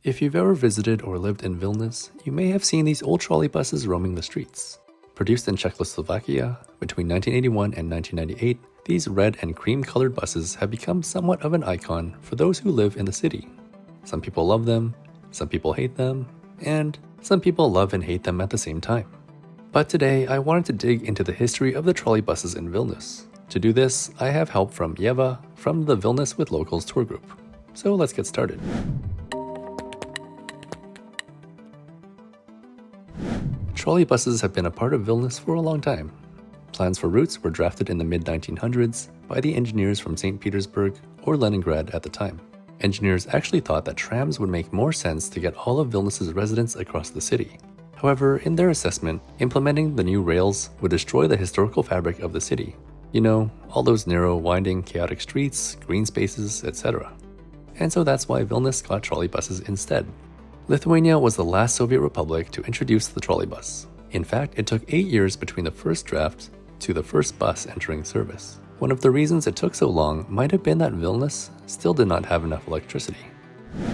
If you've ever visited or lived in Vilnius, you may have seen these old trolleybuses roaming the streets. Produced in Czechoslovakia between 1981 and 1998, these red and cream-colored buses have become somewhat of an icon for those who live in the city. Some people love them, some people hate them, and some people love and hate them at the same time. But today, I wanted to dig into the history of the trolleybuses in Vilnius. To do this, I have help from Yeva from the Vilnius with Locals tour group. So let's get started. Trolleybuses have been a part of Vilnius for a long time. Plans for routes were drafted in the mid-1900s by the engineers from St. Petersburg or Leningrad at the time. Engineers actually thought that trams would make more sense to get all of Vilnius's residents across the city. However, in their assessment, implementing the new rails would destroy the historical fabric of the city. You know, all those narrow, winding, chaotic streets, green spaces, etc. And so that's why Vilnius got trolleybuses instead. Lithuania was the last Soviet republic to introduce the trolleybus. In fact, it took 8 years between the first draft to the first bus entering service. One of the reasons it took so long might have been that Vilnius still did not have enough electricity.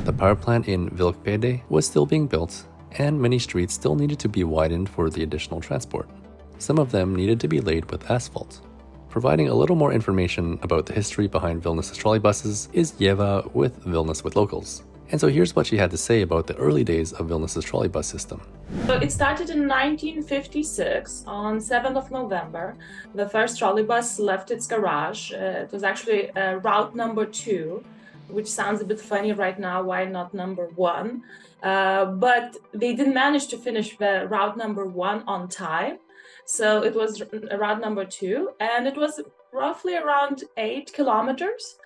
The power plant in Vilkpėdė was still being built, and many streets still needed to be widened for the additional transport. Some of them needed to be laid with asphalt. Providing a little more information about the history behind Vilnius' trolleybuses is Yeva with Vilnius with Locals. And so here's what she had to say about the early days of Vilnius' trolleybus system. So it started in 1956 on 7th of November. The first trolleybus left its garage. It was actually route number 2, which sounds a bit funny right now. Why not number 1? But they didn't manage to finish the route number 1 on time. So it was route number 2, and it was roughly around 8 kilometers.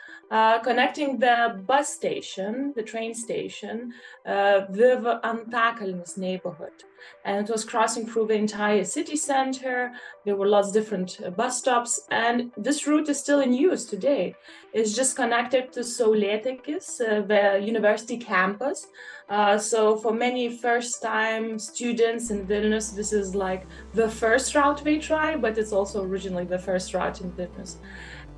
Connecting the bus station, the train station, with Antakalnis neighborhood. And it was crossing through the entire city center. There were lots of different bus stops, and this route is still in use today. It's just connected to Saulėtekis, the university campus. So for many first-time students in Vilnius, this is like the first route they try, but it's also originally the first route in Vilnius.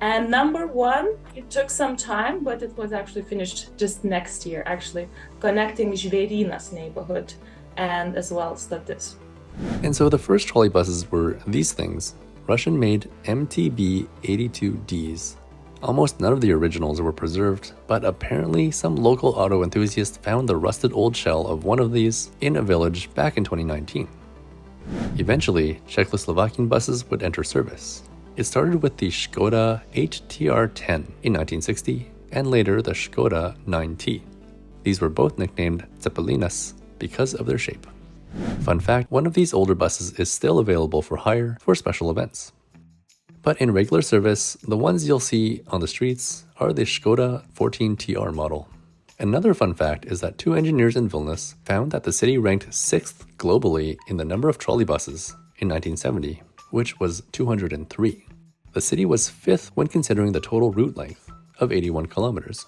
And number 1, it took some time, but it was actually finished just next year, actually connecting Žvėrynas neighborhood and as well as this. And so the first trolleybuses were these things, Russian-made MTB 82Ds. Almost none of the originals were preserved, but apparently some local auto enthusiast found the rusted old shell of one of these in a village back in 2019. Eventually, Czechoslovakian buses would enter service. It started with the Škoda HTR10 in 1960, and later the Škoda 9T. These were both nicknamed Cepelinas because of their shape. Fun fact, one of these older buses is still available for hire for special events. But in regular service, the ones you'll see on the streets are the Škoda 14TR model. Another fun fact is that 2 engineers in Vilnius found that the city ranked 6th globally in the number of trolleybuses in 1970, which was 203. The city was 5th when considering the total route length of 81 kilometers.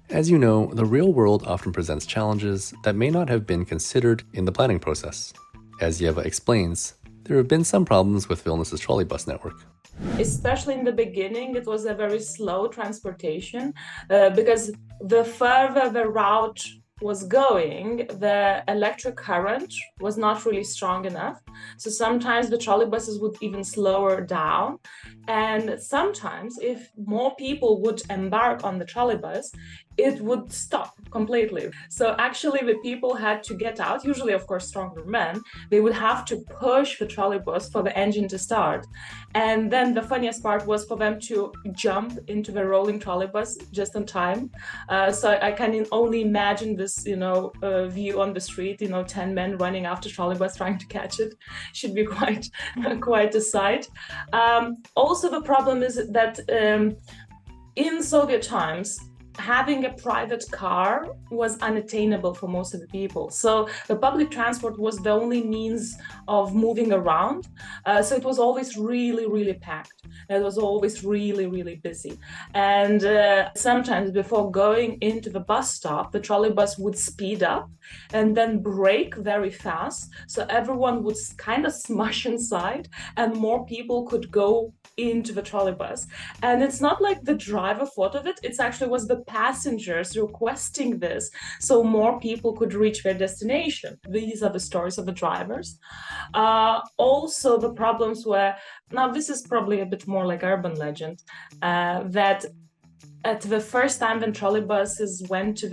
As you know, the real world often presents challenges that may not have been considered in the planning process. As Yeva explains, there have been some problems with Vilnius' trolleybus network. Especially in the beginning, it was a very slow transportation because the further the route was going, the electric current was not really strong enough. So sometimes the trolleybuses would even slower down. And sometimes if more people would embark on the trolleybus, it would stop completely. So actually the people had to get out, usually of course stronger men, they would have to push the trolleybus for the engine to start. And then the funniest part was for them to jump into the rolling trolleybus just in time. So I can only imagine this, view on the street, 10 men running after trolleybus trying to catch it. Should be quite a sight. Also the problem is that in Soviet times, having a private car was unattainable for most of the people. So the public transport was the only means of moving around. So it was always really, really packed. It was always really, really busy. And sometimes before going into the bus stop, the trolleybus would speed up and then brake very fast. So everyone would kind of smush inside and more people could go into the trolleybus. And it's not like the driver thought of it. It actually was the passengers requesting this so more people could reach their destination. These are the stories of the drivers. Also, the problems were, now this is probably a bit more like urban legend, that at the first time when trolleybuses went to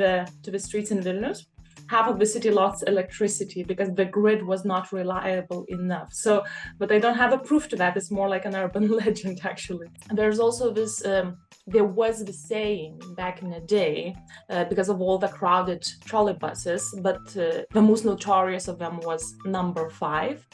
the streets in Vilnius, half of the city lost electricity because the grid was not reliable enough. So, but I don't have a proof to that. It's more like an urban legend, actually. And there's also this, there was the saying back in the day, because of all the crowded trolleybuses, but the most notorious of them was number 5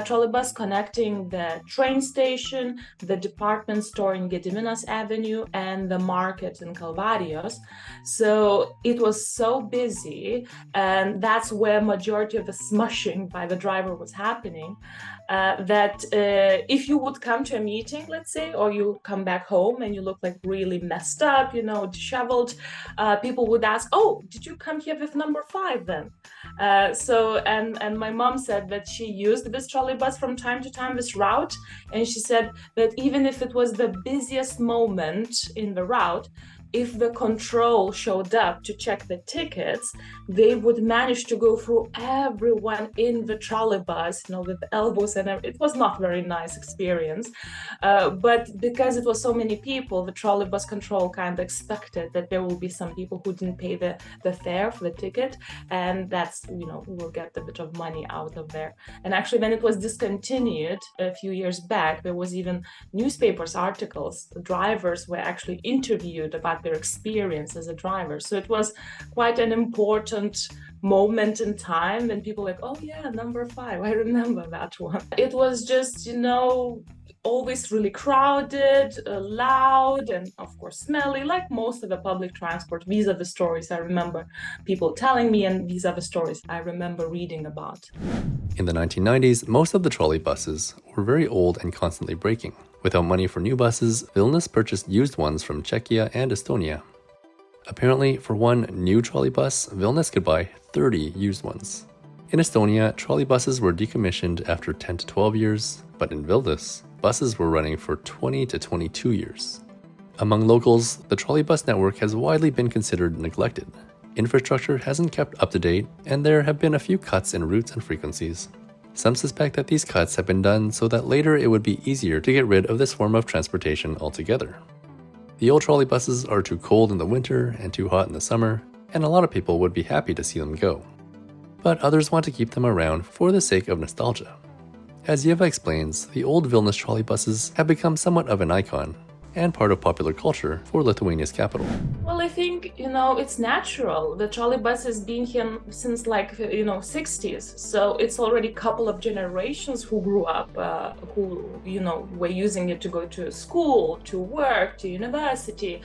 trolleybus connecting the train station, the department store in Gediminas Avenue, and the market in Kalvarijos. So it was so busy, and that's where majority of the smushing by the driver was happening, that if you would come to a meeting, let's say, or you come back home and you look like really messed up, you know, disheveled, people would ask, oh, did you come here with number 5 then? And my mom said that she used this trolleybus from time to time, this route, and she said that even if it was the busiest moment in the route, if the control showed up to check the tickets, they would manage to go through everyone in the trolleybus, you know, with elbows, and it was not very nice experience. But because it was so many people, the trolleybus control kind of expected that there will be some people who didn't pay the fare for the ticket, and that's, you know, we'll get a bit of money out of there. And actually, when it was discontinued a few years back, there was even newspapers articles. The drivers were actually interviewed about their experience as a driver. So it was quite an important moment in time, and people were like, oh yeah, number 5, I remember that one. It was just, you know, always really crowded, loud, and of course smelly, like most of the public transport. These are the stories I remember people telling me, and these are the stories I remember reading about. In the 1990s, most of the trolley buses were very old and constantly breaking. Without money for new buses, Vilnius purchased used ones from Czechia and Estonia. Apparently, for one new trolley bus, Vilnius could buy 30 used ones. In Estonia, trolley buses were decommissioned after 10 to 12 years, but in Vilnius, buses were running for 20 to 22 years. Among locals, the trolleybus network has widely been considered neglected. Infrastructure hasn't kept up to date, and there have been a few cuts in routes and frequencies. Some suspect that these cuts have been done so that later it would be easier to get rid of this form of transportation altogether. The old trolleybuses are too cold in the winter and too hot in the summer, and a lot of people would be happy to see them go. But others want to keep them around for the sake of nostalgia. As Yeva explains, the old Vilnius trolleybuses have become somewhat of an icon and part of popular culture for Lithuania's capital. Well, I think, you know, it's natural. The trolleybus has been here since, like, you know, 60s. So it's already a couple of generations who grew up, who, you know, were using it to go to school, to work, to university.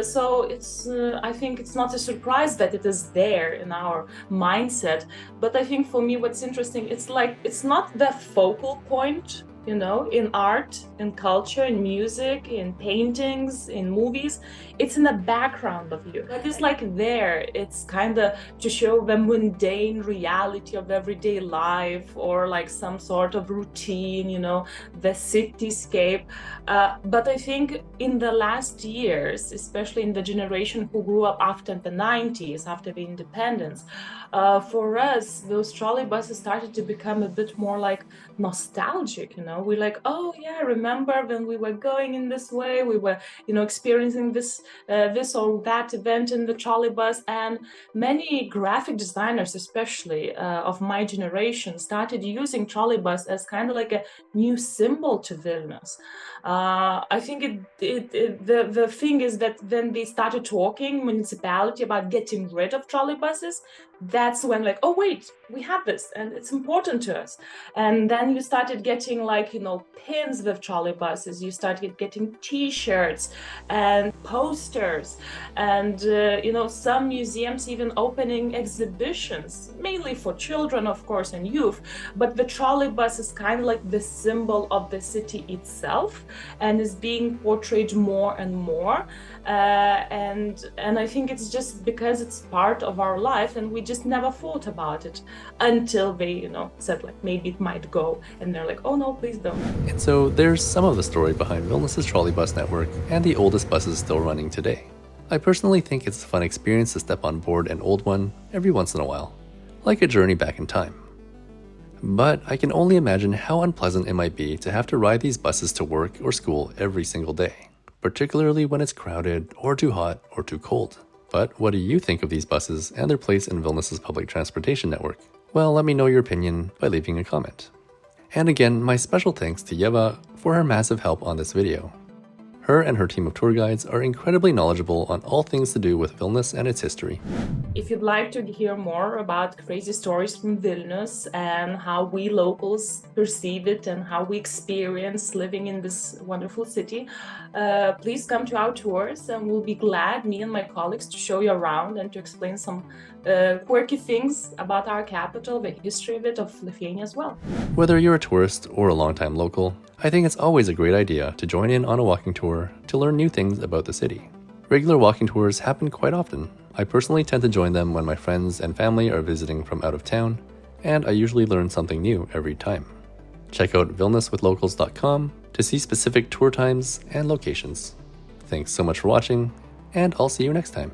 So it's, I think it's not a surprise that it is there in our mindset. But I think for me, what's interesting, it's like, it's not the focal point, you know, in art, in culture, in music, in paintings, in movies. It's in the background of you. But it's like there, it's kind of to show the mundane reality of everyday life, or like some sort of routine, you know, the cityscape. But I think in the last years, especially in the generation who grew up after the 90s, after the independence, for us, those trolleybuses started to become a bit more like nostalgic, you know. We're like, oh yeah, remember when we were going in this way, we were, you know, experiencing this or that event in the trolleybus. And many graphic designers, especially of my generation, started using trolleybus as kind of like a new symbol to Vilnius. I think the thing is that when they started talking municipality about getting rid of trolleybuses, that's when like, oh wait, we have this and it's important to us. And then you started getting like, you know, pins with trolleybuses, you started getting t-shirts and posters, and you know, some museums even opening exhibitions, mainly for children, of course, and youth. But the trolleybus is kind of like the symbol of the city itself, and is being portrayed more and more. And I think it's just because it's part of our life, and we just never thought about it until they, you know, said like maybe it might go, and they're like, oh no, please don't. And so there's some of the story behind Vilnius's trolleybus network and the oldest buses still running today. I personally think it's a fun experience to step on board an old one every once in a while, like a journey back in time. But I can only imagine how unpleasant it might be to have to ride these buses to work or school every single day, particularly when it's crowded or too hot or too cold. But what do you think of these buses and their place in Vilnius's public transportation network? Well, let me know your opinion by leaving a comment. And again, my special thanks to Yeva for her massive help on this video. Her and her team of tour guides are incredibly knowledgeable on all things to do with Vilnius and its history. If you'd like to hear more about crazy stories from Vilnius and how we locals perceive it and how we experience living in this wonderful city, please come to our tours and we'll be glad, me and my colleagues, to show you around and to explain some quirky things about our capital, the history of it, of Lithuania as well. Whether you're a tourist or a longtime local, I think it's always a great idea to join in on a walking tour to learn new things about the city. Regular walking tours happen quite often. I personally tend to join them when my friends and family are visiting from out of town, and I usually learn something new every time. Check out vilniuswithlocals.com to see specific tour times and locations. Thanks so much for watching, and I'll see you next time.